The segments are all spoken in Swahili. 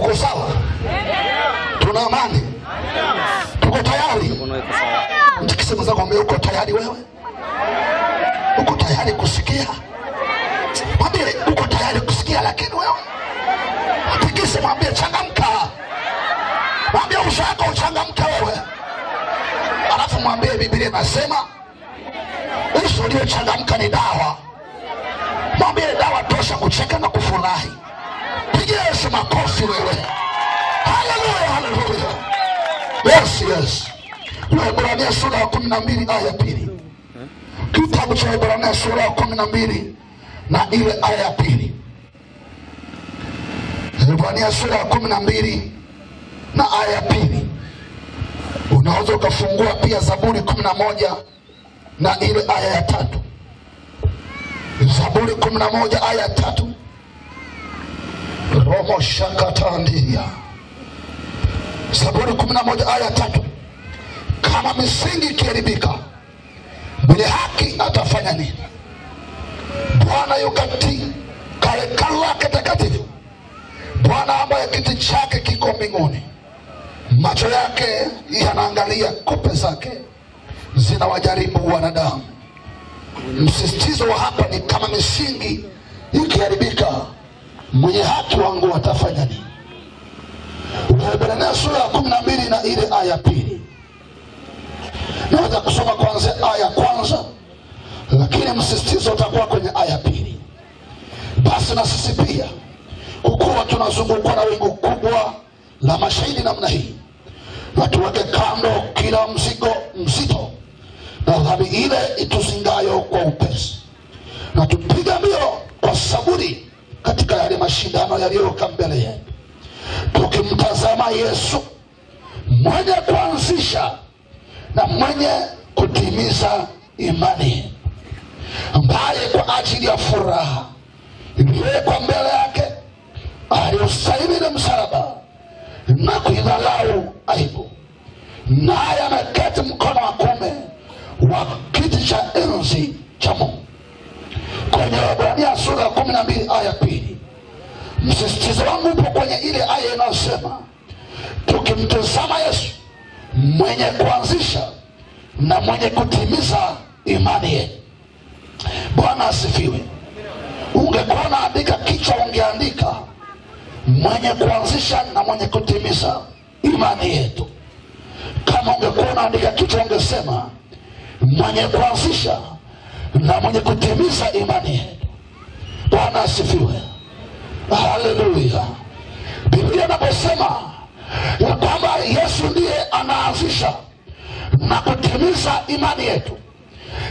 Tuko sawa? Tuna amani? Tuko tayari? Mtikisema zako mwambie uko tayari wewe? Uko tayari kusikia? Mwambie uko tayari kusikia lakini wewe? Mtikisema mwambie changamka. Mwambie ushako uchangamka wewe. Alafu mwambie Biblia inasema uso uliochangamka ni dawa. Mwambie dawa tosha kucheka na kufurahi. Pigia Yesu makofi wewe. Hallelujah, hallelujah. Yes, yes. Waebrania sura ya 12 aya ya 2. Kitabu cha Waebrania sura ya 12 na ile aya ya 2. Waebrania sura ya 12 na aya ya 2. Unaweza ukafungua pia Zaburi 11 na ile aya ya 3. Zaburi 11 aya ya 3. Romo shakatandia. Zaburi 11 aya ya 3. Kama misingi ikiharibika, mwenye haki atafanya nini? Bwana yukatika hekalu lake takatifu, Bwana ambaye kiti chake kiko mbinguni. Macho yake yanaangalia, kupe zake zinawajaribu wanadamu. Msisitizo wa hapa ni kama misingi ikiharibika, mwenye haki wangu atafanya nini? Waebrania sura ya 12 na ile aya ya 2. Naweza kusoma kwanza aya ya kwanza, lakini msisitizo utakuwa kwenye aya ya 2. Basi na sisi pia, kukuwa tunazungukwa na wingu kubwa la mashahidi namna hii, na tuweke kando kila mzigo mzito na dhambi ile ituzingayo kwa upesi, na tupiga mbio kwa saburi katika yale mashindano yaliyoka mbele yetu, tukimtazama Yesu mwenye kuanzisha na mwenye kutimiza imani, ambaye kwa ajili ya furaha iliyowekwa mbele yake aliustahimili msalaba na kuidharau aibu, naye ameketi mkono wa kuume wa kiti cha enzi cha Mungu. Kwenye Waebrania sura ya 12 aya 2, msisitizo wangu upo kwenye ile aya inayosema tukimtazama Yesu mwenye kuanzisha na mwenye kutimiza imani yetu. Bwana asifiwe. Ungekuwa unaandika kichwa, ungeandika mwenye kuanzisha na mwenye kutimiza imani yetu. Kama ungekuwa unaandika kichwa, ungesema mwenye kuanzisha na mwenye kutimiza imani yetu. Bwana asifiwe. Haleluya. Biblia inaposema ya kwamba Yesu ndiye anaanzisha na kutimiza imani yetu,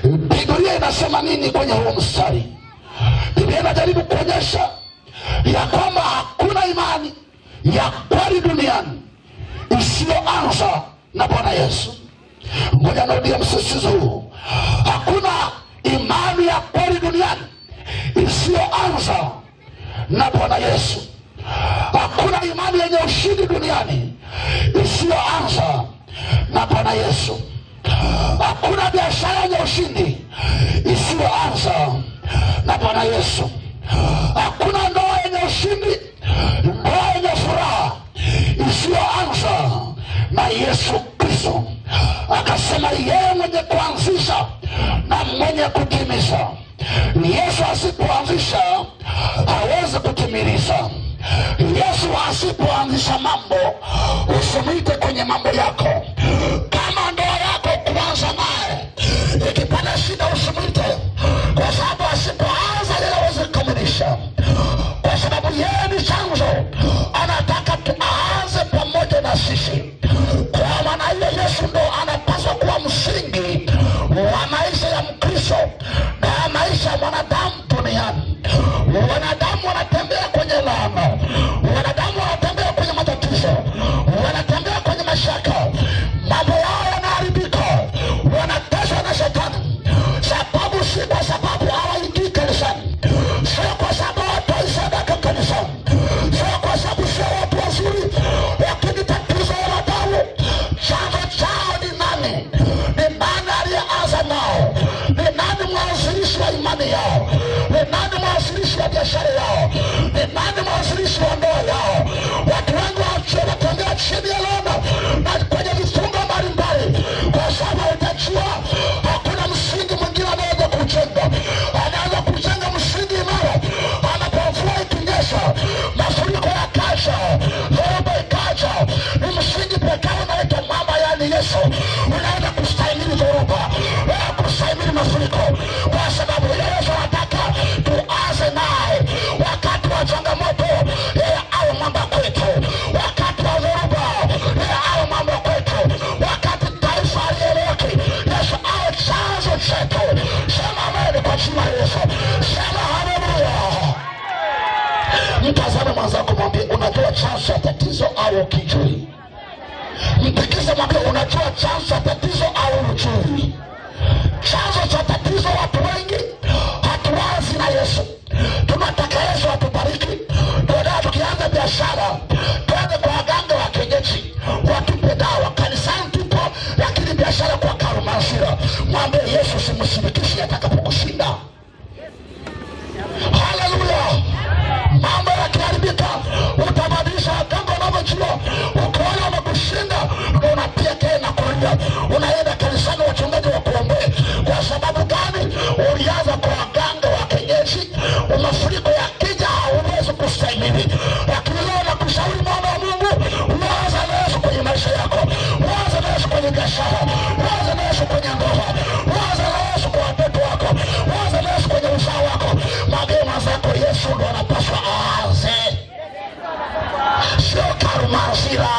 Biblia inasema nini kwenye huo mstari? Biblia inajaribu kuonyesha ya kwamba hakuna imani ya kweli duniani isiyoanza na Bwana Yesu. Ngoja nirudie msisitizo huu. Hakuna imani ya kweli duniani isiyoanza na Bwana Yesu. Hakuna imani yenye ushindi duniani isiyoanza na Bwana Yesu. Hakuna biashara yenye ushindi isiyoanza na Bwana Yesu. Hakuna ndoa yenye ushindi, ndoa yenye furaha isiyoanza na Yesu Kristo. Akasema yeye mwenye kuanzisha na mwenye kutimiza. Yesu asipoanzisha hawezi kutimiliza. Yesu asipoanzisha mambo, usimwite kwenye mambo yako. Kama ndoa yako kuanza naye ikipata shida, usimwite, kwa sababu asipoanza yeye hawezi kukamilisha, kwa sababu yeye ni chanzo. Anataka tuanze pamoja na sisi. Kwa maana hiyo Yesu ndo anapaswa kuwa msingi wa maisha ya Mkristo na maisha ya mwanadamu duniani. Wanadamu wanatembea kwenye laana, wanadamu wanatembea kwenye matatizo, wanatembea kwenye mashaka, mambo yao yanaharibika, wanateswa na shetani. Sababu si kwa sababu hawaingii kanisani, sio kwa sababu watoi sadaka kanisani, sio kwa sababu sio watu wazuri, lakini tatizo la wanadamu, chanzo chao ni nani? Ni nani aliyeanza nao? Ni nani mwanzilishi wa imani yao? Ni nani mwanzilishi wa biashara yao? Ni nani mwanzilishi wa ndoa yao? Watu Unajua chanzo cha tatizo au uchumi? Chanzo cha tatizo, watu wengi hatuwazi na Yesu. Tunataka Yesu atubariki. Tunataka tukianza biashara twende kwa waganga wa kienyeji watupe dawa. Kanisani tupo, lakini biashara kwa karumasira. Mwambie Yesu simshirikishe atakapokushinda. Haleluya. Mambo yakiharibika utabadilisha waganga unavyojua. Ukiona wamekushinda unapiga tena kurudia. Unaenda kanisani wachungaji wa kuombea. Kwa sababu gani? Ulianza kwa waganga wa kienyeji. Mafuriko yakija hauwezi kustahimili. Lakini leo nakushauri mwana wa Mungu, uanze na Yesu kwenye maisha yako. Uanze na Yesu kwenye biashara. Uanze na Yesu kwenye ndoa. Uanze na Yesu kwa watoto wako. Uanze na Yesu kwenye uzao wako. Magema zako Yesu ndo anapaswa aanze, sio karumasira.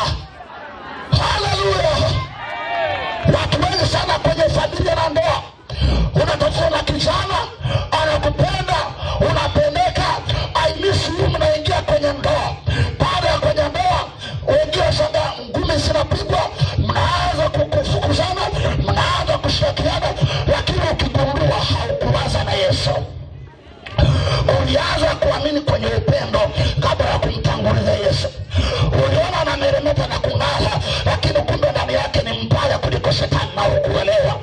Haleluya. Watu wengi sana kwenye familia na ndoa, unatafuta na kijana anakupenda, unapendeka, I miss you, mnaingia kwenye ndoa. Baada ya kwenye ndoa wengine shanga ngumi zinapigwa, mnaanza kufukuzana, mnaanza kushirikiana, lakini ukigundua haukuwaza na Yesu. Ulianza kuamini kwenye upendo kabla ya kumtanguliza Yesu. Uliona anameremeta na kung'ara, lakini kumbe ndani yake ni mbaya kuliko shetani na ukuelewa.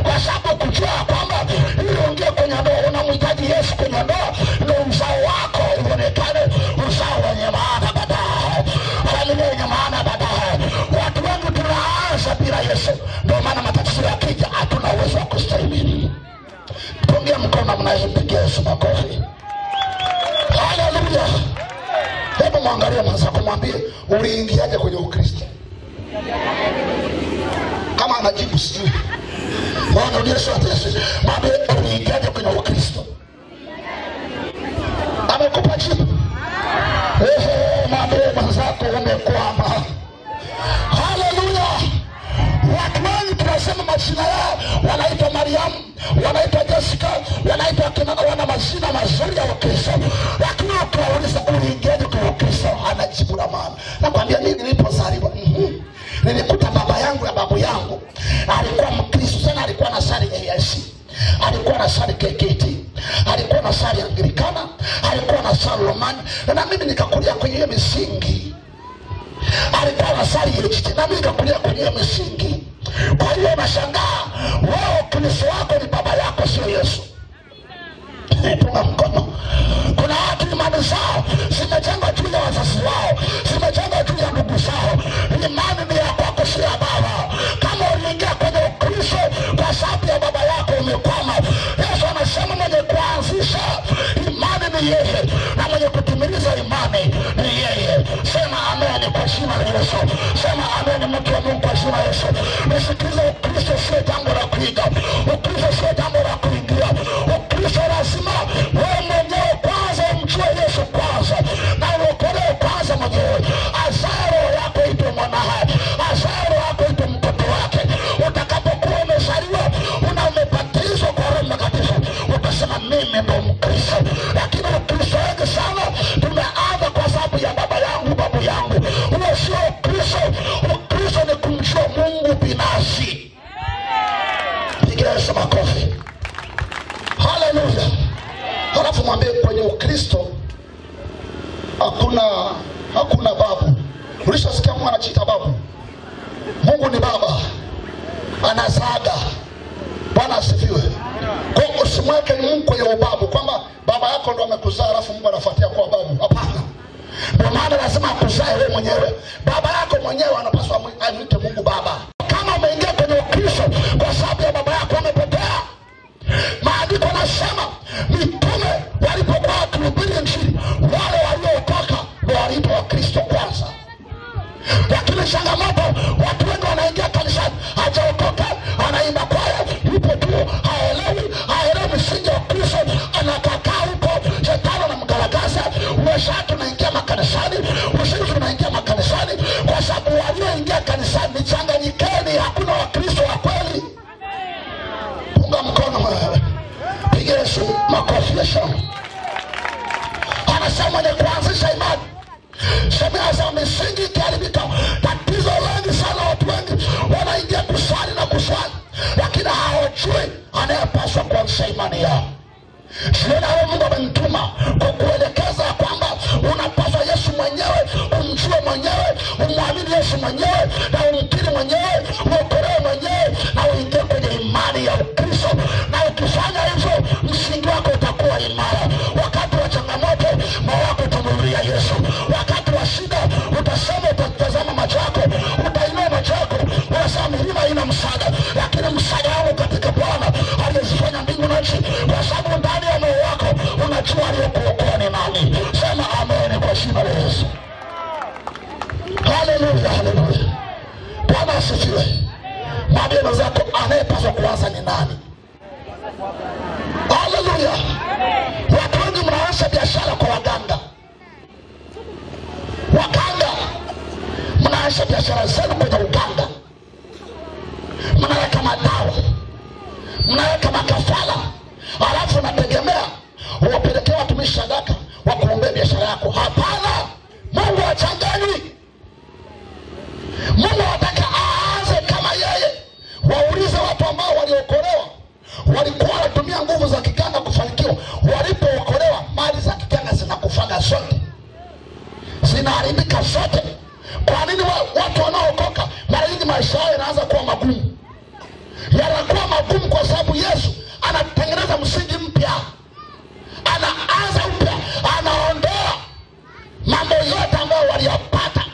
Kwa sababu kujua kwamba ili uingie kwenye ndoa unamhitaji Yesu kwenye ndoa, ndio uzao wako uonekane uzao wenye maana baadaye, familia yenye maana baadaye. Watu wengi tunaanza bila Yesu, ndio maana matatizo yakija hatuna uwezo wa kustahimili. Pungia mkono, mnaweza mpigia Yesu makofi. Haleluya. Hebu mwangalie mwenzako, mwambie uliingiaje kwenye Ukristo? Kama anajibu sijui. Bwana Yesu atesi. Mwambie uliingiaje kwenye Ukristo? Amekupa jibu. Mwambie mwenzako umekwama. Haleluya. Watu wengi tunasema majina yao, wanaitwa Mariamu, wanaitwa Jessica, wanaitwa kina, wana majina mazuri ya Ukristo. Lakini ukiwauliza uliingiaje kwenye Ukristo, anajibu la maana. Nakwambia mimi nilipozaliwa, nilikuta baba yangu na babu yangu alikuwa Mkristo sana, alikuwa anasali AIC, alikuwa anasali KKT, alikuwa anasali Anglikana, alikuwa anasali Romani, na mimi nikakulia kwenye hiyo misingi. Alikuwa anasali HT, na mimi nikakulia kwenye hiyo misingi. Kwa hiyo nashangaa wewe Kristo wako ni baba yako, sio Yesu. Punga mkono. Kuna watu imani zao zimejengwa juu ya wazazi wao, zimejengwa juu ya ndugu zao. Imani ni ya kwako, sio ya baba. Kama uliingia kwenye Ukristo kwa sababu ya baba yako umekwama. Yesu anasema mwenye kuanzisha imani ni yeye, na mwenye kutimiliza imani ni yeye. Sema amen kwa jina la Yesu. Sema amen mtu wa Mungu kwa jina la Yesu. Nisikilize, Ukristo sio jambo la kuiga. Ukristo sio jambo la kuingia. Ukristo lazima wewe mwenyewe kwanza umjue Yesu kwanza, na uokolewe kwanza mwenyewe. Azaro yako ito mwanae, azaro yako ito mtoto wake. Utakapokuwa umezaliwa umebatizwa kwa Roho Mtakatifu, utasema mimi ndo Mkristo. Lakini Ukristo wengi sana tumeanza kwa sababu ya baba yangu, babu yangu. Huo sio Ukristo. Ukristo ni kumjua Mungu binafsi. Pigia Yesu makofi. Haleluya. Halafu mwambie kwenye Ukristo hakuna babu. Ulishasikia Mungu anajiita babu? Mungu ni baba, anazaga. Bwana asifiwe. Kwa hiyo usimweke Mungu kwenye ubabu kwamba baba yako ndo amekuzaa alafu Mungu anafuatia kwa babu. Hapana. Ndio maana lazima akuzae wewe mwenyewe. Baba yako mwenyewe anapaswa amuite Mungu baba. Kama umeingia kwenye Ukristo kwa sababu ya baba yako amepotea, maandiko yanasema mitume walipokuwa wakihubiri Injili, wale waliookoka ndio waliitwa Wakristo kwanza. Lakini changamoto, watu wengi wanaingia kanisani, hajaokoka, anaimba kwaya, yupo tu, haelewi misingi ya Kristo, anakakaa huko, shetani anamgaragaza. Uwezatu tunaingia makanisani, usiku tunaingia makanisani, kwa sababu walioingia kanisani ni changanyikeni, hakuna Wakristo wa kweli. Punga mkono wewe. Pigia Yesu makofi ya shangwe. Anasema ni kuanzisha imani. Sema za misingi ikiharibika, tatizo wengi sana, watu wengi wanaingia wanapaswa kuanzisha imani yao. Jioni ya leo Mungu amenituma kukuelekeza kwamba unapaswa Yesu mwenyewe, umjue mwenyewe, umwamini Yesu mwenyewe, na umkiri mwenyewe, uokolewe mwenyewe, na uingie kwenye imani ya Ukristo. Na ukifanya hivyo, msingi wako utakuwa imara. Wakati wa changamoto, moyo wako utamrudia Yesu. Wakati wa shida, utasema, utatazama macho yako, utainua macho yako, unasema milima haina msaada, lakini msaada wangu katika Bwana aliyezifanya mbingu na nchi. Kwa sababu ndani ya moyo wako unajua aliyekuokoa ni nani. Sema amen kwa jina la Yesu. Haleluya, haleluya. Bwana asifiwe. Mwambie mwenzako anayepaswa kuanza ni nani. Haleluya. Watu wengi mnaanza biashara kwa waganga. Waganga mnaanza biashara zenu kwenye uganga. Mnaweka madawa, mnaweka makafala, alafu unategemea uwapelekea watumishi sadaka wa kuombea biashara yako. Hapana, Mungu hachanganywi. Mungu anataka aanze kama yeye. Waulize watu ambao waliokolewa, walikuwa wanatumia nguvu za kiganga kufanikiwa. Walipookolewa, mali za kiganga zinakufaga zote, zinaharibika zote. Kwa nini watu wanaokoka mara nyingi maisha yao yanaanza kuwa magumu? Yanakuwa magumu kwa sababu Yesu anatengeneza msingi mpya, anaanza upya, anaondoa mambo yote ambayo waliyapata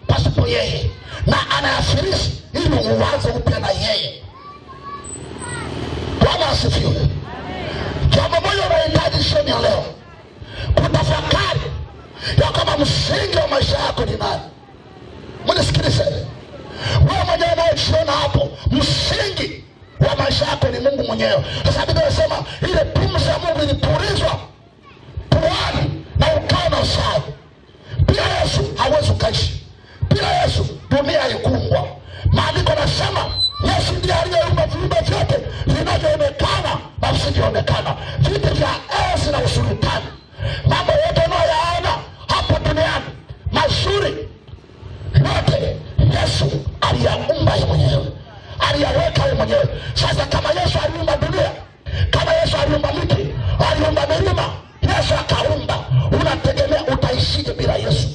pasipo yeye, na anayafirisi ili uanze upya na yeye. Bwana asifiwe. Jambo moja unahitaji jioni ya leo kutafakari ya kama msingi wa maisha yako ni nani. Mnisikilize, wewe mwenyewe unayejiona hapo, msingi wa maisha yako ni Mungu mwenyewe. Sasa Biblia inasema ile pumzi ya Mungu ilipulizwa puani na ukao na usawa. Bila Yesu hauwezi ukaishi. Bila Yesu dunia haikuumbwa. Maandiko yanasema Yesu ndiye aliyeumba viumbe vyote vinavyoonekana na visivyoonekana, vitu vya enzi na usultani. Mambo yote unayoyaona hapo duniani mazuri yote Yesu aliyaumba yeye mwenyewe, aliyaweka yeye mwenyewe. Sasa kama Yesu aliumba dunia, kama Yesu aliumba miti, aliumba milima, Yesu akaumba, unategemea utaishije bila Yesu?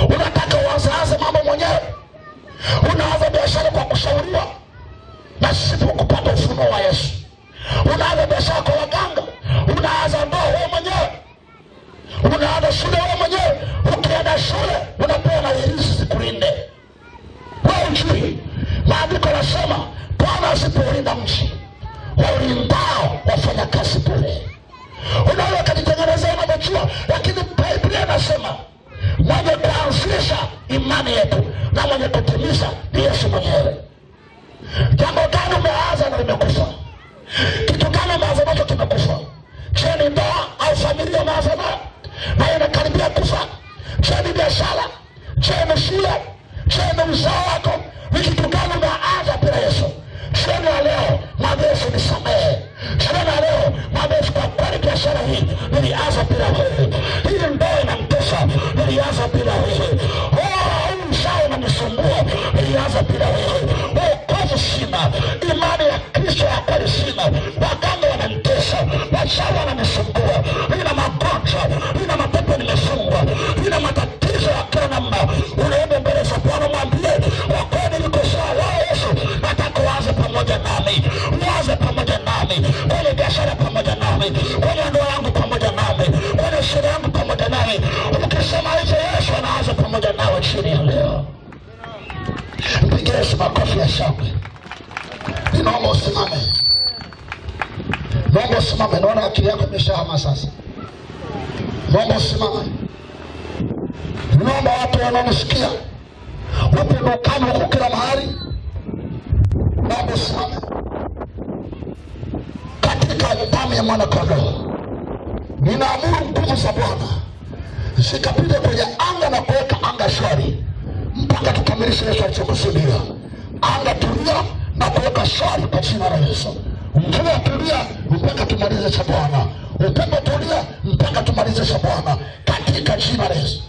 Unataka uanze mambo mwenyewe? Unaanza biashara kwa kushauriwa na sipo kupata ufunuo wa Yesu. Unaanza biashara kwa waganga, unaanza ndoa wewe mwenyewe, unaanza shule wewe mwenyewe. Ukienda shule unapewa na hirizi zikulinde. Wewe ujui maandiko yanasema Bwana asipolinda mji, walindao wafanya kazi bure. Unaweza kujitengenezea unavyojua, lakini Biblia inasema mwenye kuanzisha imani yetu na mwenye kutimiza ni Yesu mwenyewe. Jambo gani umeanza na limekufa? Kitu gani umeanza nacho kimekufa? Je, ni ndoa au familia umeanza nayo na inakaribia kufa? Je, ni biashara? Je, ni shule? Je, ni uzao wako? Ni kitu gani umeanza bila Yesu? Jioni ya leo mwambie Yesu nisamehe. Jioni ya leo mwambie Yesu, kwa kweli biashara hii nilianza bila wewe. Hii ndoa inamtesa, nilianza bila wewe. Huu uzao unanisumbua, nilianza bila wewe. Wokovu sina, imani ya Kristo ya kweli sina, waganga wananitesa, wachawi wananisumbua, nina magonjwa, nina mapepo nimefungwa, nina matatizo ya kila namna. Unaenda mbele za Bwana mwambie, kwa kweli niko sawa Yesu, nataka uanze pamoja nami, uanze pamoja nami kwenye biashara, pamoja nami kwenye ndoa yangu, pamoja nami kwenye shule yangu, pamoja nami. Ukisema hivyo Yesu anaanza pamoja nawe chini ya leo. Mpigie Yesu makofi ya shangwe. Ninaomba usimame. Naomba usimame, naona akili yako imeshahama sasa. Naomba usimame. Naomba watu wanaonisikia wapo dukani huko kila mahali, naomba usimame. Katika damu ya mwana kondoo, ninaamuru nguvu za Bwana zikapite kwenye anga na kuweka anga shwari mpaka tukamilishe Yesu alichokusudia. Anga tulia na kuweka shwari kwa jina la Yesu. Mvua tulia mpaka tumalize cha Bwana. Upepo tulia mpaka tumalize cha Bwana katika jina la Yesu.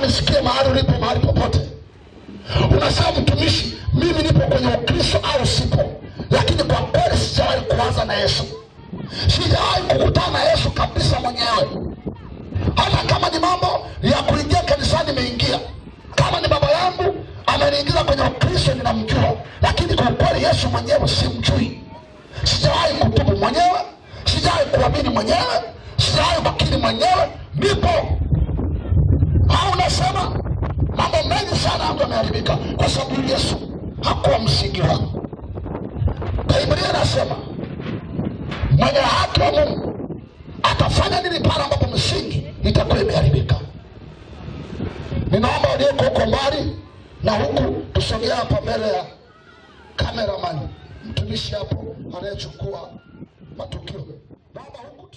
Nisikie mahali ulipo, mahali popote. Unasema mtumishi, mimi nipo kwenye Ukristo au sipo, lakini kwa kweli na Yesu. Sijawahi kukutana na Yesu kabisa mwenyewe. Hata kama ni mambo ya kuingia kanisani nimeingia. Kama ni baba yangu ameniingiza kwenye Ukristo ninamjua, lakini kwa kweli Yesu mwenyewe simjui. Sijawahi kutubu mwenyewe, sijawahi kuamini mwenyewe, sijawahi kukiri mwenyewe. Ndipo au nasema mambo mengi sana yangu yameharibika kwa sababu Yesu hakuwa msingi wangu. Biblia inasema mwenye haki wa Mungu atafanya nini pale ambapo msingi itakuwa imeharibika? Ninaomba walioko huko mbali na huku tusogea hapa mbele ya cameraman, mtumishi hapo anayechukua matukio. Baba huku